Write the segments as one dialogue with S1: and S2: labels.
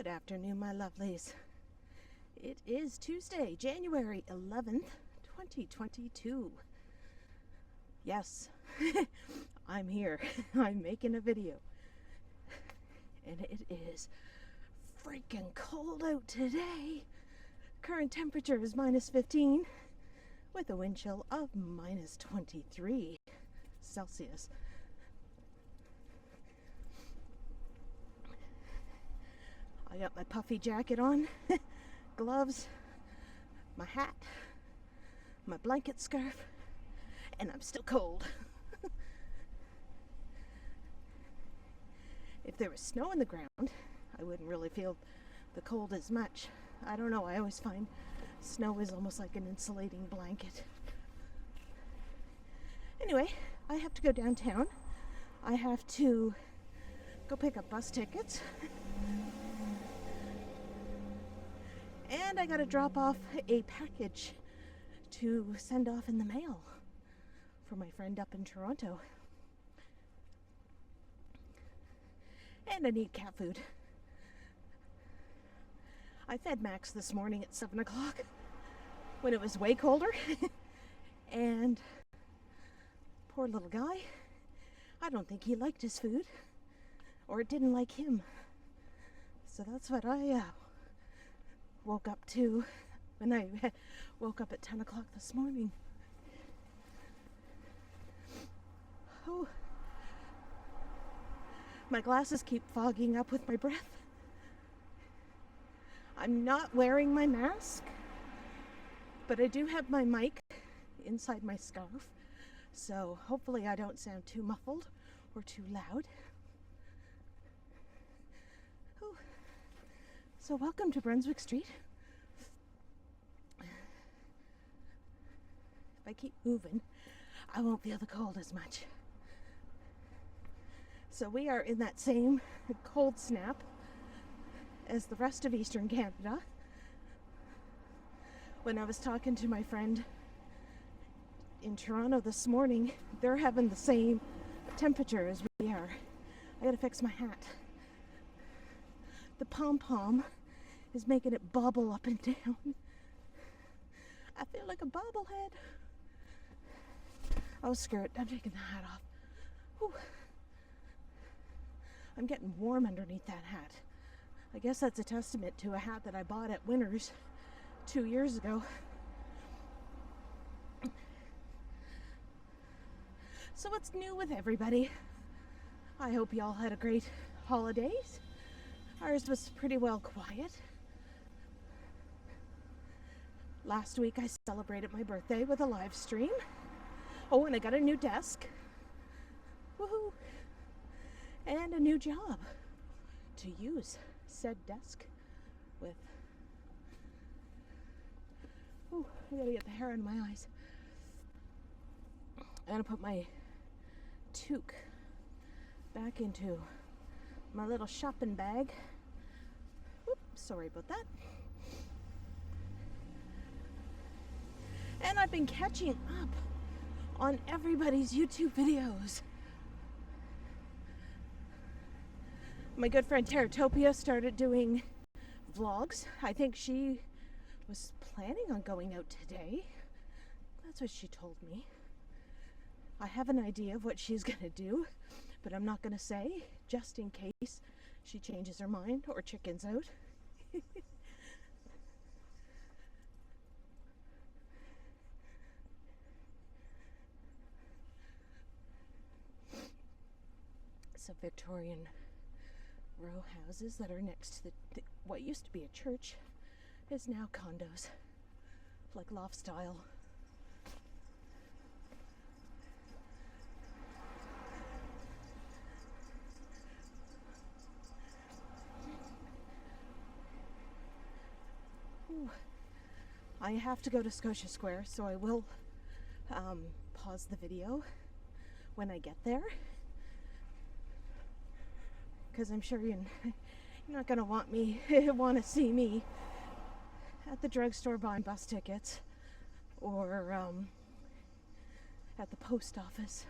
S1: Good afternoon, my lovelies. It is Tuesday, January 11th, 2022. Yes, I'm here. I'm making a video. And it is freaking cold out today. Current temperature is -15 with a wind chill of -23 Celsius. I got my puffy jacket on, gloves, my hat, my blanket scarf, and I'm still cold. If there was snow on the ground, I wouldn't really feel the cold as much. I don't know, I always find snow is almost like an insulating blanket. Anyway, I have to go downtown. I have to go pick up bus tickets. And I gotta drop off a package to send off in the mail for my friend up in Toronto. And I need cat food. I fed Max this morning at 7 o'clock when it was way colder. And poor little guy, I don't think he liked his food, or it didn't like him. So that's what I woke up to when I woke up at 10 o'clock this morning. Oh, my glasses keep fogging up with my breath. I'm not wearing my mask, but I do have my mic inside my scarf, so hopefully I don't sound too muffled or too loud. Oh. So welcome to Brunswick Street. If I keep moving, I won't feel the cold as much. So we are in that same cold snap as the rest of Eastern Canada. When I was talking to my friend in Toronto this morning, they're having the same temperature as we are. I gotta fix my hat. The pom-pom is making it bobble up and down. I feel like a bobblehead. Oh, screw it. I'm taking the hat off. Whew. I'm getting warm underneath that hat. I guess that's a testament to a hat that I bought at Winners 2 years ago. So what's new with everybody? I hope y'all had a great holidays. Ours was pretty well quiet. Last week I celebrated my birthday with a live stream. Oh, and I got a new desk. Woohoo! And a new job to use said desk with. Ooh, I gotta get the hair out of my eyes. I'm gonna put my toque back into my little shopping bag. Oops, sorry about that. And I've been catching up on everybody's YouTube videos. My good friend Teratopia started doing vlogs. I think she was planning on going out today. That's what she told me. I have an idea of what she's gonna do, but I'm not gonna say, just in case she changes her mind or chickens out. Some Victorian row houses that are next to what used to be a church is now condos, like loft style. Ooh. I have to go to Scotia Square, so I will pause the video when I get there, because I'm sure you're not gonna want to see me at the drugstore buying bus tickets or at the post office.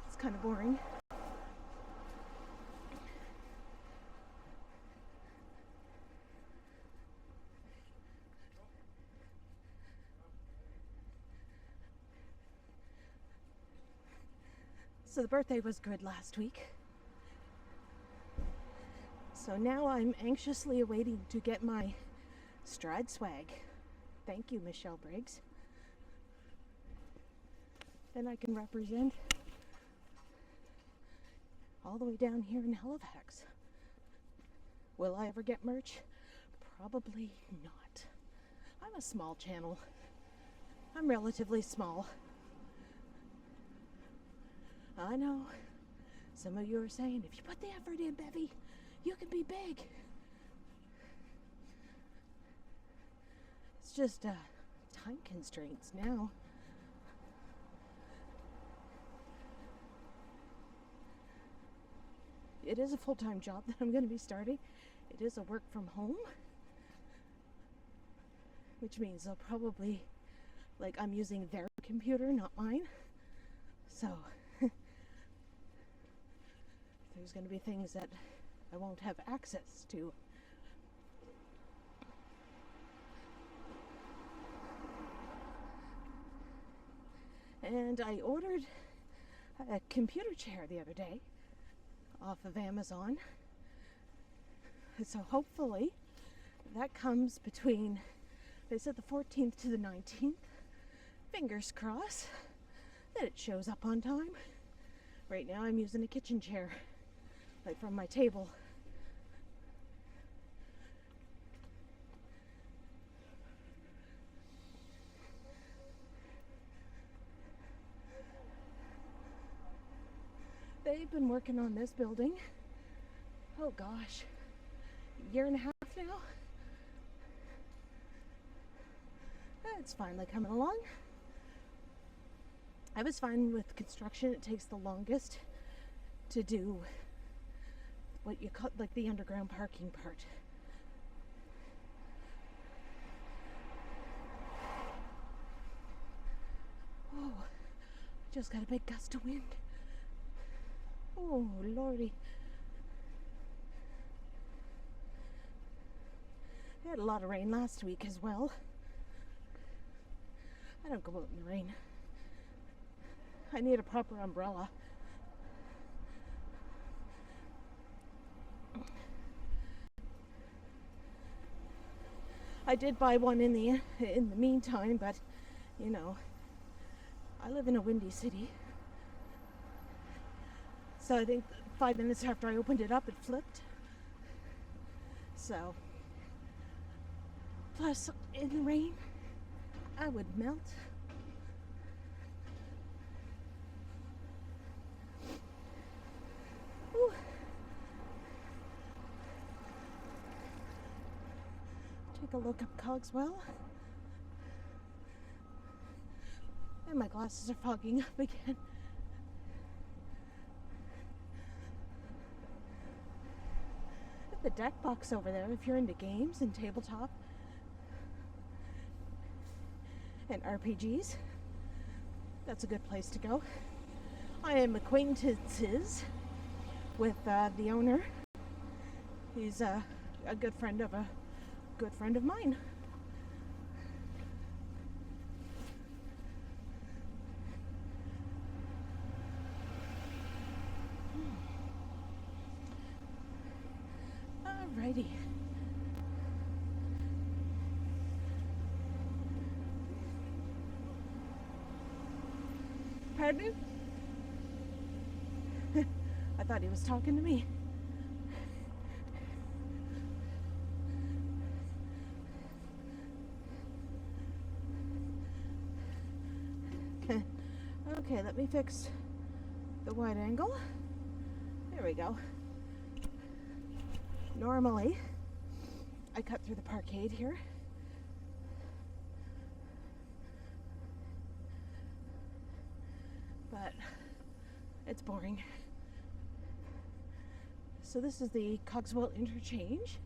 S1: It's kind of boring. So the birthday was good last week. So now I'm anxiously awaiting to get my Stride swag. Thank you, Michelle Briggs. Then I can represent all the way down here in Halifax. Will I ever get merch? Probably not. I'm a small channel. I'm relatively small. I know. Some of you are saying, if you put the effort in, Bevy, you can be big. It's just time constraints now. It is a full-time job that I'm going to be starting. It is a work from home, which means they'll probably, like, I'm using their computer, not mine. So there's going to be things that I won't have access to. And I ordered a computer chair the other day off of Amazon. So hopefully that comes between, they said the 14th to the 19th. Fingers crossed that it shows up on time. Right now I'm using a kitchen chair, like from my table. They've been working on this building, oh gosh, a year and a half now. It's finally coming along. I was fine with construction. It takes the longest to do what you call like the underground parking part. Oh, just got a big gust of wind. Oh, lordy. We had a lot of rain last week as well. I don't go out in the rain. I need a proper umbrella. I did buy one in the meantime, but you know, I live in a windy city. So I think 5 minutes after I opened it up, it flipped. So, plus in the rain, I would melt. Ooh. Take a look up Cogswell. And my glasses are fogging up again. The deck box over there, if you're into games and tabletop and RPGs, that's a good place to go. I am acquaintances with the owner. He's a good friend of mine. Alrighty. Pardon? I thought he was talking to me. Okay, let me fix the wide angle. There we go. Normally, I cut through the parkade here. But it's boring. So this is the Cogswell interchange.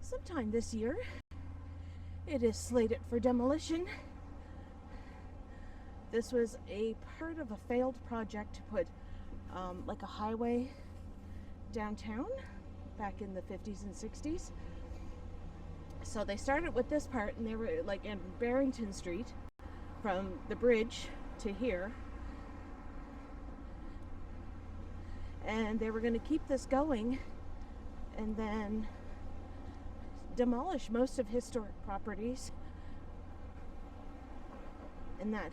S1: Sometime this year, it is slated for demolition. This was a part of a failed project to put like a highway downtown back in the 50s and 60s. So they started with this part, and they were like in Barrington Street from the bridge to here. and they were going to keep this going and then demolish most of historic properties in that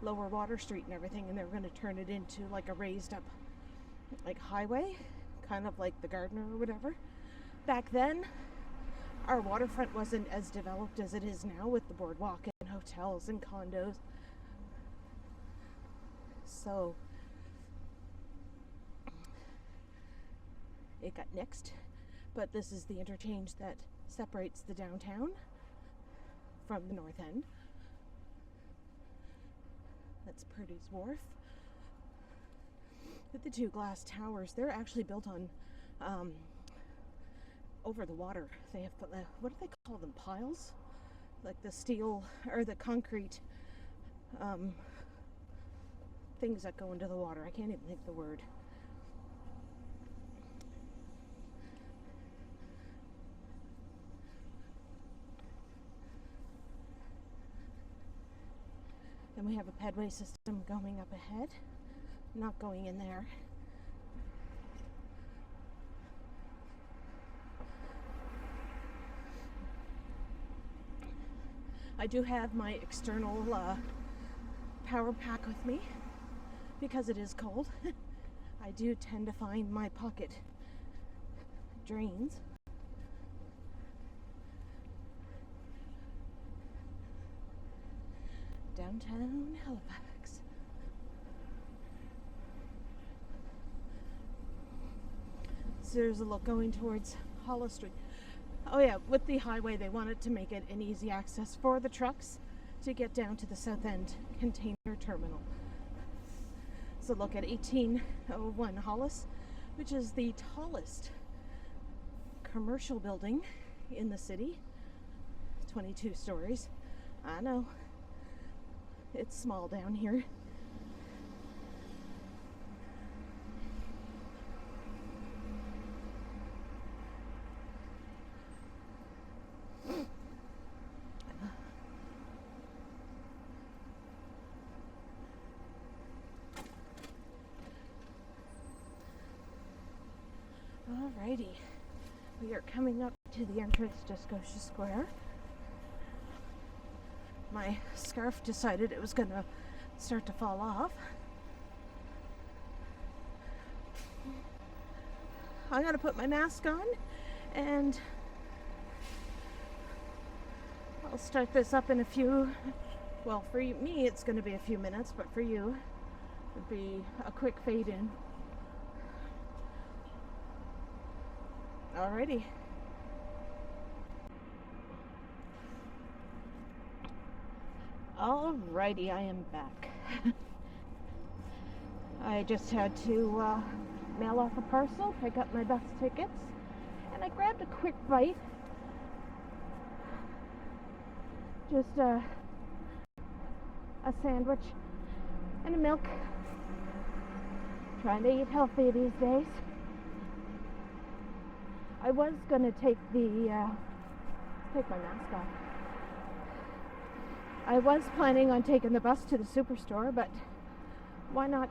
S1: lower Water Street and everything, and they were going to turn it into like a raised up like highway, kind of like the Gardner or whatever. Back then our waterfront wasn't as developed as it is now with the boardwalk and hotels and condos. So it got nixed, but this is the interchange that separates the downtown from the north end. That's Purdy's Wharf. With the two glass towers, they're actually built on over the water. They have, what do they call them, piles? Like the steel or the concrete things that go into the water. I can't even think of the word. Then we have a pedway system going up ahead. Not going in there. I do have my external power pack with me because it is cold. I do tend to find my pocket drains. Downtown Halifax. So there's a look going towards Hollow Street. Oh yeah, with the highway they wanted to make it an easy access for the trucks to get down to the South End container terminal. So look at 1801 Hollis, which is the tallest commercial building in the city. 22 stories. I know. It's small down here. Alrighty, we are coming up to the entrance to Scotia Square. My scarf decided it was going to start to fall off. I'm going to put my mask on and I'll start this up in a few, well, for me it's going to be a few minutes, but for you it would be a quick fade in. Alrighty. Alrighty, I am back. I just had to mail off a parcel, pick up my bus tickets, and I grabbed a quick bite. Just a sandwich and a milk. Trying to eat healthy these days. I was gonna take my mask off. I was planning on taking the bus to the superstore, but why not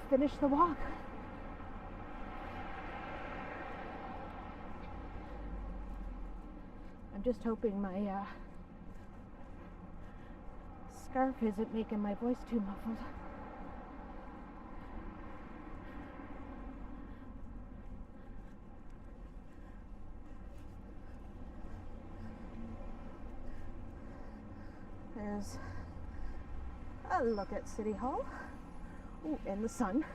S1: finish the walk? I'm just hoping my scarf isn't making my voice too muffled. There's a look at City Hall. Ooh, in the sun.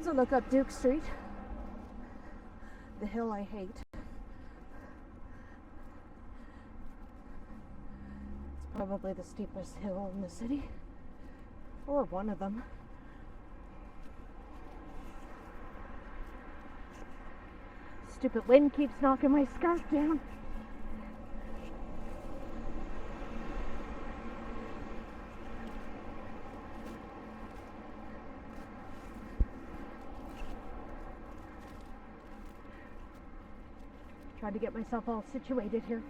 S1: So look up Duke Street, the hill I hate. It's probably the steepest hill in the city, or one of them. stupid wind keeps knocking my scarf down. Trying to get myself all situated here.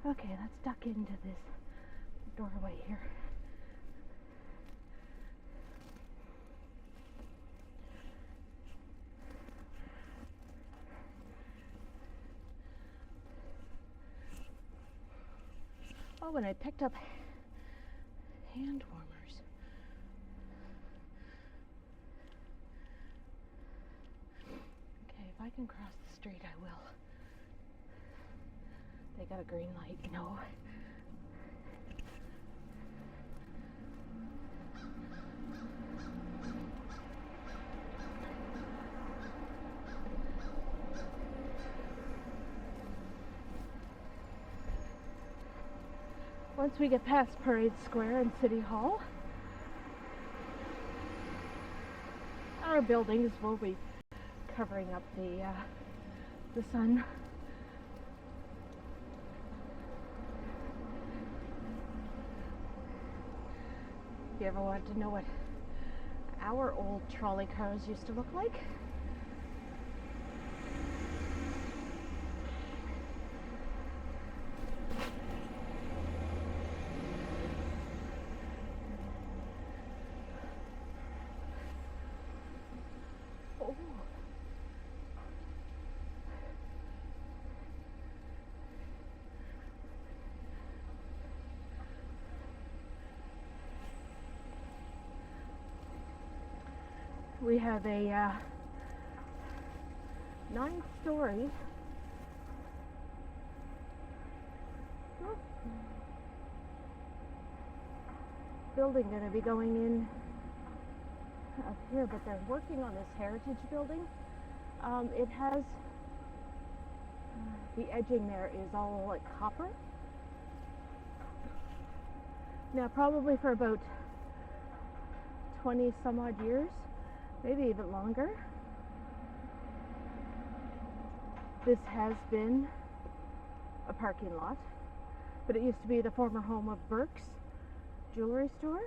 S1: Okay, let's duck into this doorway here. Oh, and I picked up hand warmers. Okay, if I can cross the street, I will. They got a green light, no. Once we get past Parade Square and City Hall, our buildings will be covering up the sun. If you ever want to know what our old trolley cars used to look like, we have a 9-story building going to be going in up here, but they're working on this heritage building. It has the edging there is all like copper. Now probably for about 20 some odd years, maybe even longer, this has been a parking lot, but it used to be the former home of Burke's jewelry store.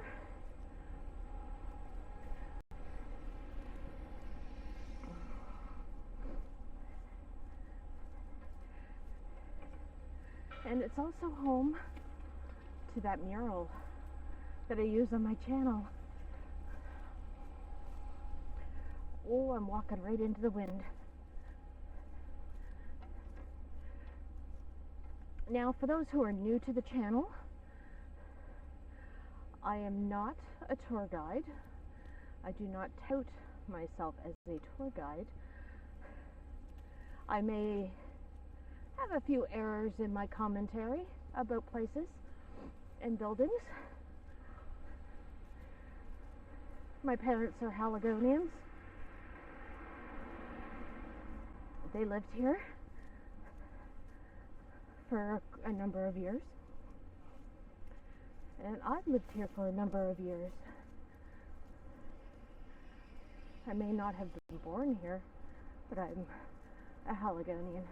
S1: And it's also home to that mural that I use on my channel. Oh, I'm walking right into the wind. Now, for those who are new to the channel, I am not a tour guide. I do not tout myself as a tour guide. I may have a few errors in my commentary about places and buildings. My parents are Haligonians. They lived here for a number of years, and I've lived here for a number of years. I may not have been born here, but I'm a Haligonian.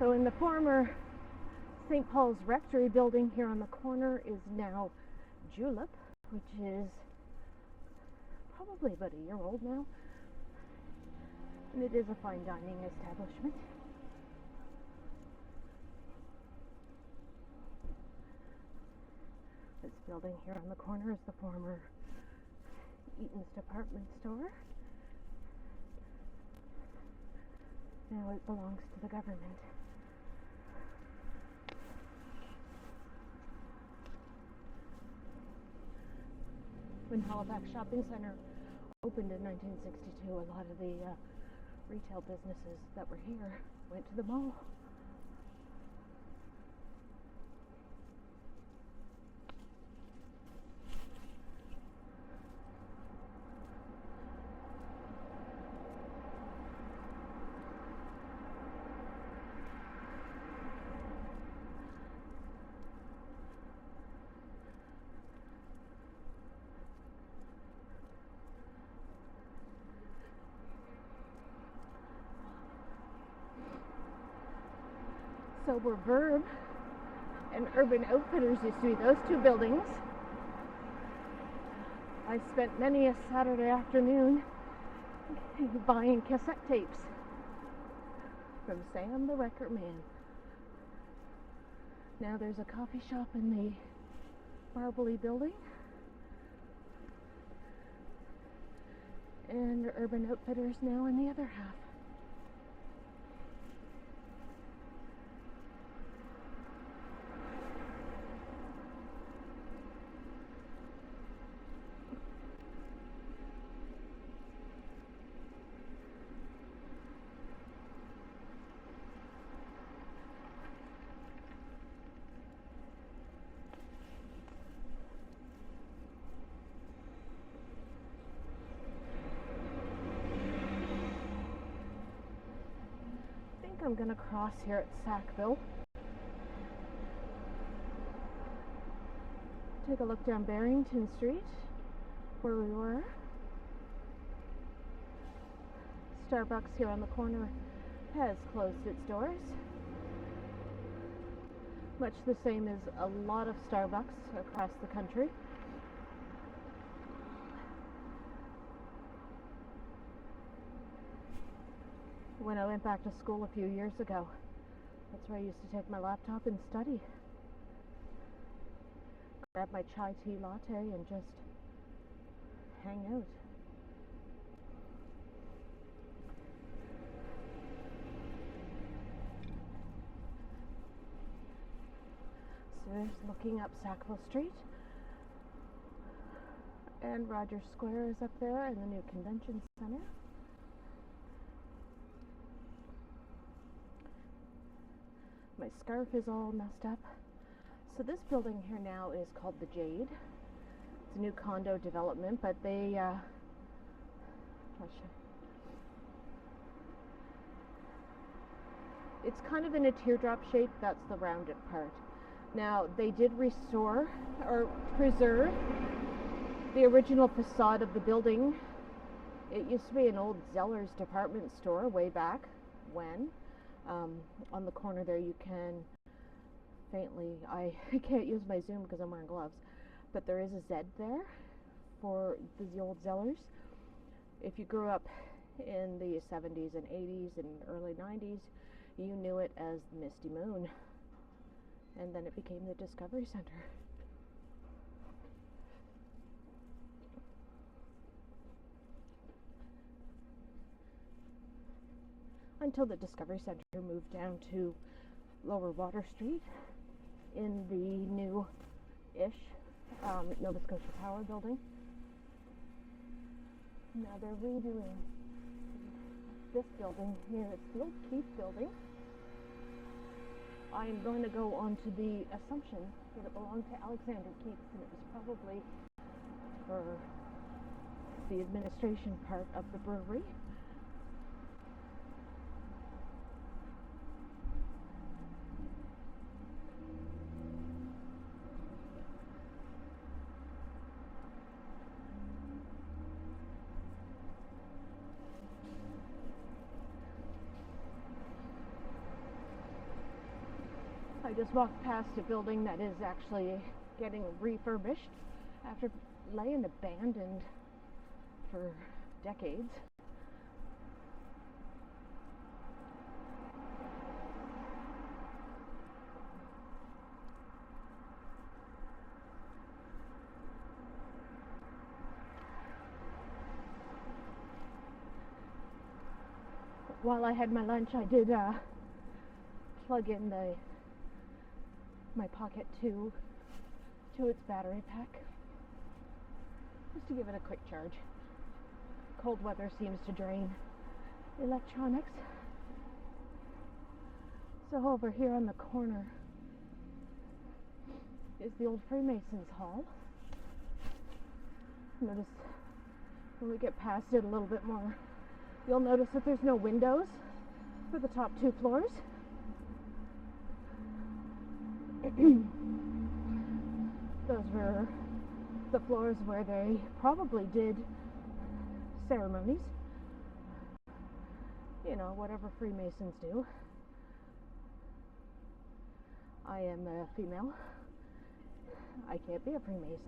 S1: So in the former St. Paul's Rectory building here on the corner is now Julep, which is probably about a year old now. And it is a fine dining establishment. This building here on the corner is the former Eaton's department store. Now it belongs to the government. When Halifax Shopping Centre opened in 1962, a lot of the retail businesses that were here went to the mall. So where Verb and Urban Outfitters used to be, those two buildings, I spent many a Saturday afternoon buying cassette tapes from Sam the Record Man. Now there's a coffee shop in the Marbly building, and Urban Outfitters now in the other half. I'm going to cross here at Sackville. Take a look down Barrington Street, where we were. Starbucks here on the corner has closed its doors. Much the same as a lot of Starbucks across the country. When I went back to school a few years ago, that's where I used to take my laptop and study. Grab my chai tea latte and just hang out. So there's looking up Sackville Street. And Rogers Square is up there, and the new convention center. My scarf is all messed up. So this building here now is called the Jade. It's a new condo development, but they it's kind of in a teardrop shape. That's the rounded part. Now they did restore or preserve the original facade of the building. It used to be an old Zeller's department store way back when. On the corner there you can faintly, I can't use my zoom because I'm wearing gloves, but there is a Z there for the old Zellers. If you grew up in the 70s and 80s and early 90s, you knew it as Misty Moon, and then it became the Discovery Center. Until the Discovery Center moved down to Lower Water Street in the new-ish Nova Scotia Power building. Now they're redoing this building here. It's the old Keith building. I'm going to go on to the assumption that it belonged to Alexander Keith, and it was probably for the administration part of the brewery. I just walked past a building that is actually getting refurbished after laying abandoned for decades. While I had my lunch, I did plug in my Pocket to its battery pack, just to give it a quick charge. Cold weather seems to drain electronics. So over here on the corner is the old Freemasons Hall. Notice when we get past it a little bit more, you'll notice that there's no windows for the top two floors. Those were the floors where they probably did ceremonies. You know, whatever Freemasons do. I am a female. I can't be a Freemason.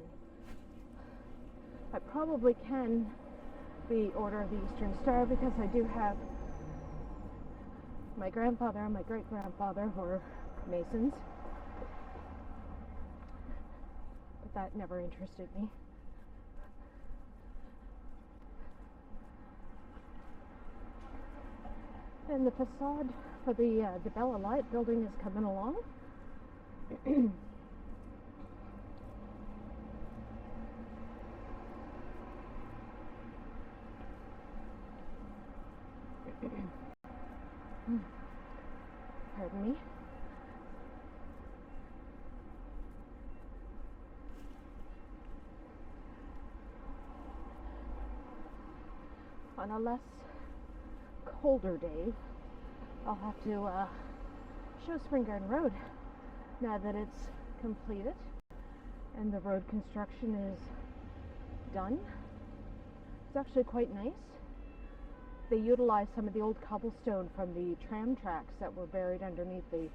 S1: I probably can be Order of the Eastern Star because I do have my grandfather and my great-grandfather who were Masons. But that never interested me. And the facade for the Bella Light building is coming along. Pardon me. On a less colder day, I'll have to show Spring Garden Road now that it's completed and the road construction is done. It's actually quite nice. They utilized some of the old cobblestone from the tram tracks that were buried underneath the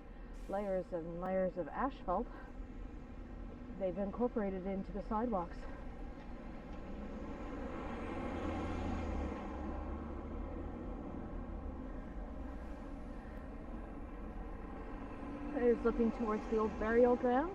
S1: layers and layers of asphalt. They've incorporated it into the sidewalks. I was looking towards the old burial ground.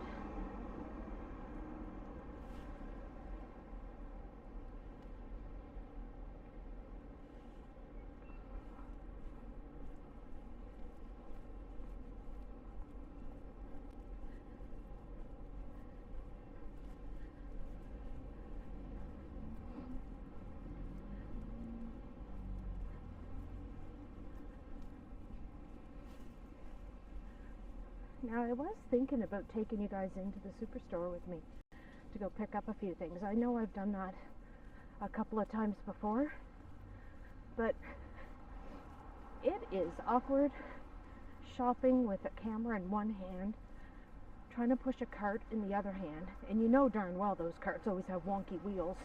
S1: Now, I was thinking about taking you guys into the superstore with me to go pick up a few things. I know I've done that a couple of times before, but it is awkward shopping with a camera in one hand, trying to push a cart in the other hand, and you know darn well those carts always have wonky wheels.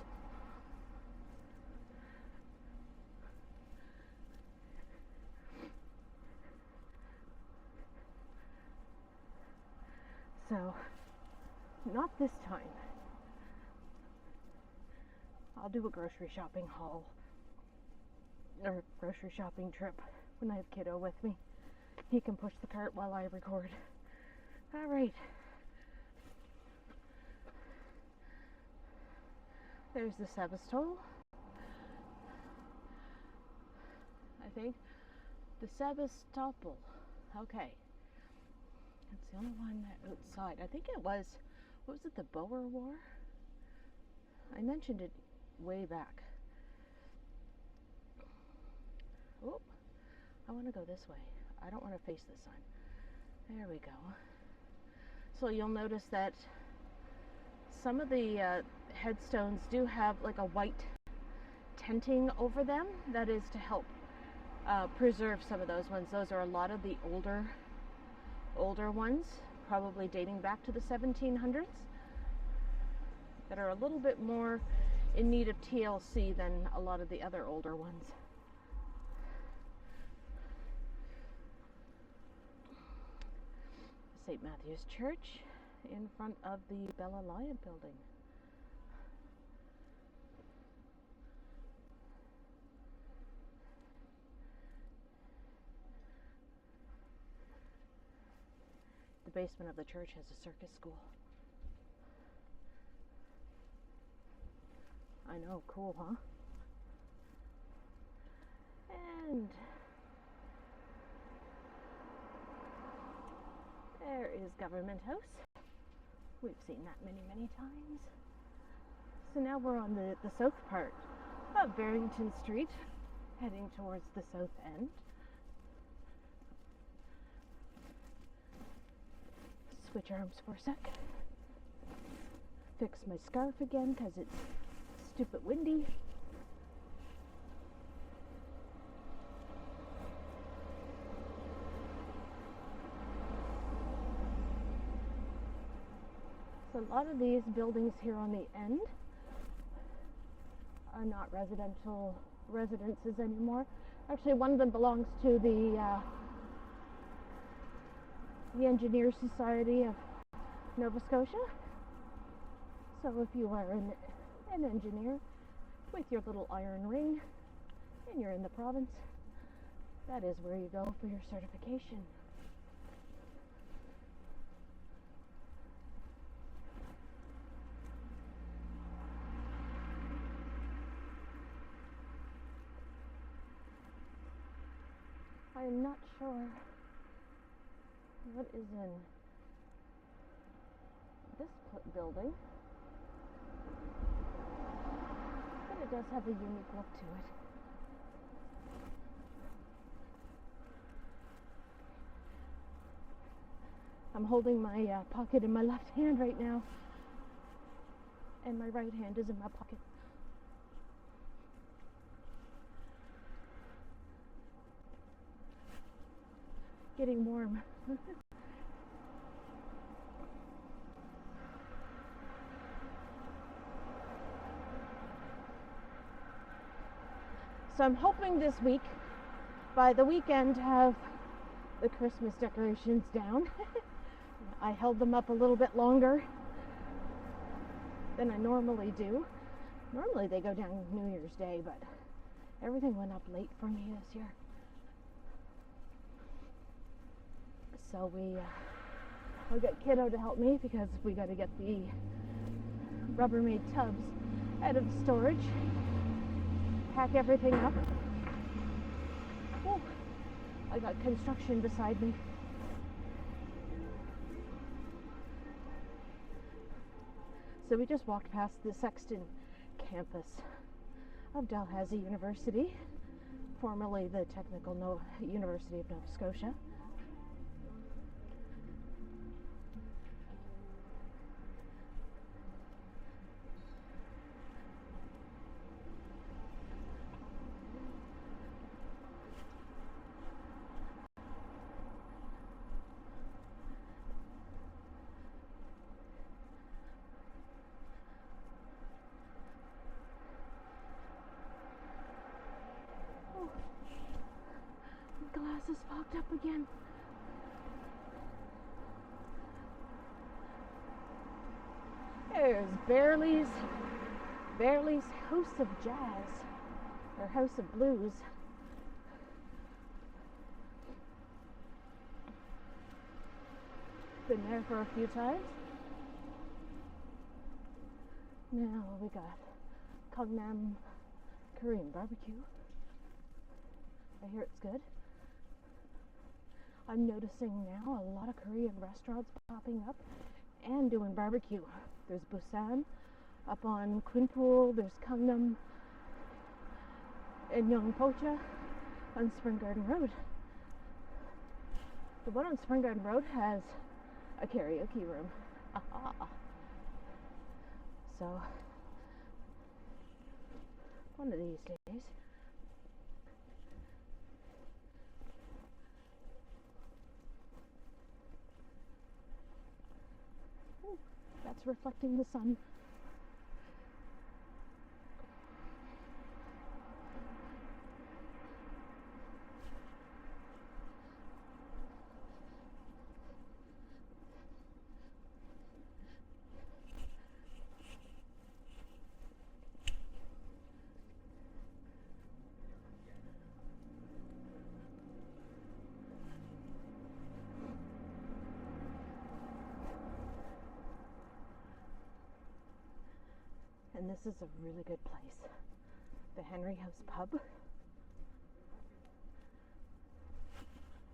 S1: So, not this time. I'll do a grocery shopping haul or grocery shopping trip when I have kiddo with me. He can push the cart while I record. All right. There's the Sebastopol. I think the Sebastopol. Okay. It's the only one outside. I think it was, what was it, the Boer War? I mentioned it way back. Oh, I want to go this way. I don't want to face this sign. There we go. So you'll notice that some of the headstones do have like a white tinting over them. That is to help preserve some of those ones. Those are a lot of the older ones, probably dating back to the 1700s, that are a little bit more in need of TLC than a lot of the other older ones. St. Matthew's Church in front of the Bella Light building. The basement of the church has a circus school. I know, cool, huh? And there is Government House. We've seen that many, many times. So now we're on the south part of Barrington Street, heading towards the south end. Switch arms for a sec. Fix my scarf again because it's stupid windy. So a lot of these buildings here on the end are not residential residences anymore. Actually, one of them belongs to the the Engineer Society of Nova Scotia. So if you are an engineer with your little iron ring and you're in the province, that is where you go for your certification. I am not sure what is in this building, but it does have a unique look to it. I'm holding my pocket in my left hand right now, and my right hand is in my pocket. Getting warm. So I'm hoping this week, by the weekend, to have the Christmas decorations down. I held them up a little bit longer than I normally do. Normally they go down New Year's Day, but everything went up late for me this year. So I'll get Kiddo to help me because we got to get the Rubbermaid tubs out of the storage, pack everything up. Oh, I got construction beside me. So we just walked past the Sexton campus of Dalhousie University, formerly the Technical University of Nova Scotia. Glass is fogged up again. There's Barely's House of Jazz, or House of Blues. Been there for a few times. Now we got Gangnam Korean barbecue. I hear it's good. I'm noticing now a lot of Korean restaurants popping up and doing barbecue. There's Busan up on Quinpool, there's Gangnam in Yongpocha on Spring Garden Road. The one on Spring Garden Road has a karaoke room. Aha. So one of these days. That's reflecting the sun. And this is a really good place. The Henry House Pub.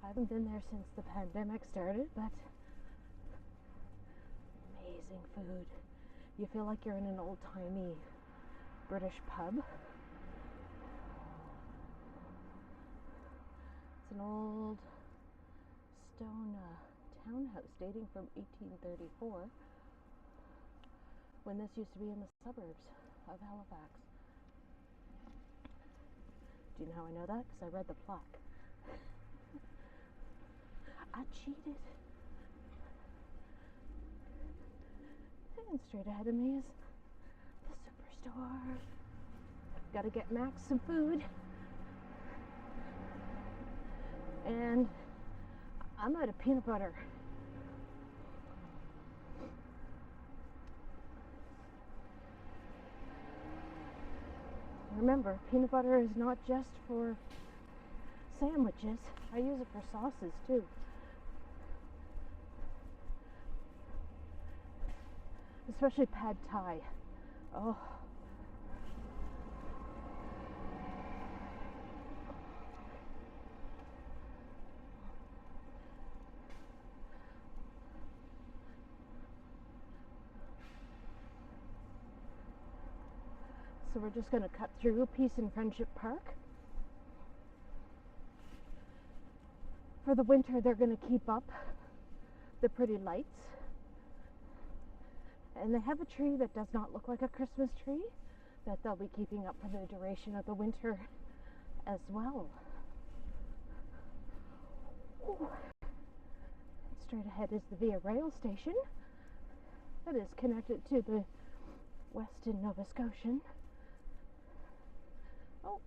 S1: I haven't been there since the pandemic started, but amazing food. You feel like you're in an old-timey British pub. It's an old stone townhouse dating from 1834. When this used to be in the suburbs of Halifax. Do you know how I know that? Because I read the plaque. I cheated. And straight ahead of me is the superstore. Gotta get Max some food. And I'm out of peanut butter. Remember, peanut butter is not just for sandwiches. I use it for sauces too. Especially pad thai. Oh. So we're just going to cut through Peace and Friendship Park. For the winter, they're going to keep up the pretty lights. And they have a tree that does not look like a Christmas tree that they'll be keeping up for the duration of the winter as well. Ooh. Straight ahead is the Via Rail station that is connected to the Western Nova Scotian. Oh,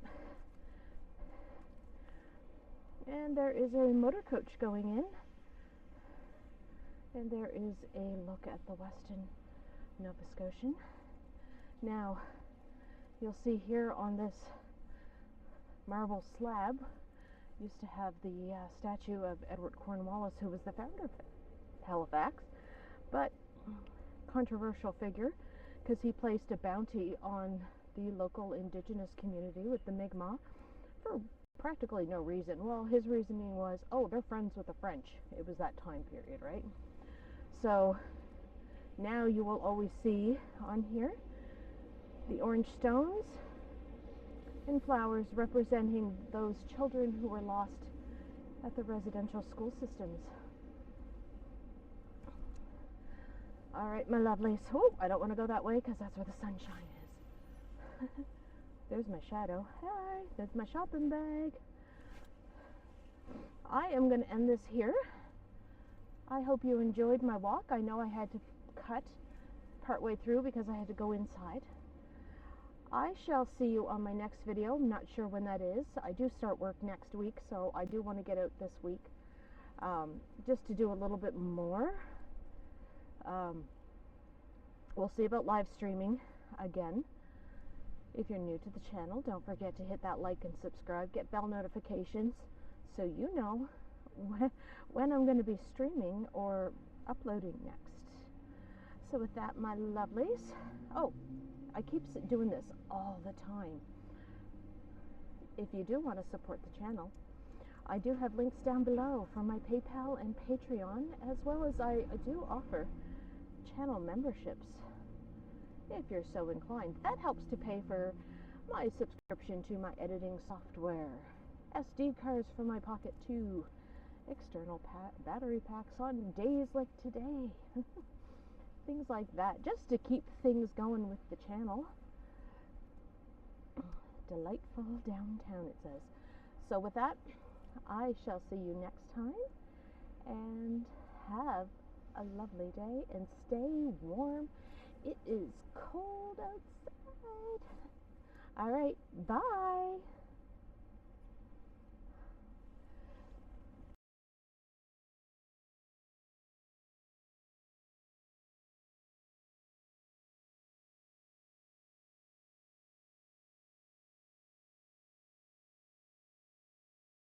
S1: and there is a motor coach going in, and there is a look at the Western Nova Scotian. Now, you'll see here on this marble slab, used to have the statue of Edward Cornwallis, who was the founder of Halifax, but controversial figure because he placed a bounty on the local indigenous community with the Mi'kmaq for practically no reason. Well, his reasoning was, oh, they're friends with the French. It was that time period, right? So now you will always see on here the orange stones and flowers representing those children who were lost at the residential school systems. All right, my lovelies. Oh, I don't want to go that way because that's where the sunshine is. There's my shadow. Hi, there's my shopping bag. I am going to end this here. I hope you enjoyed my walk. I know I had to cut partway through because I had to go inside. I shall see you on my next video. I'm not sure when that is. I do start work next week, so I do want to get out this week just to do a little bit more. We'll see about live streaming again. If you're new to the channel, don't forget to hit that like and subscribe. Get bell notifications so you know when I'm going to be streaming or uploading next. So with that, my lovelies, oh, I keep doing this all the time. If you do want to support the channel, I do have links down below for my PayPal and Patreon, as well as I do offer channel memberships if you're so inclined. That helps to pay for my subscription to my editing software, SD cards for my Pocket 2, external battery packs on days like today, things like that, just to keep things going with the channel. Delightful downtown, it says. So with that, I shall see you next time, and have a lovely day and stay warm. It is cold outside. All right, bye.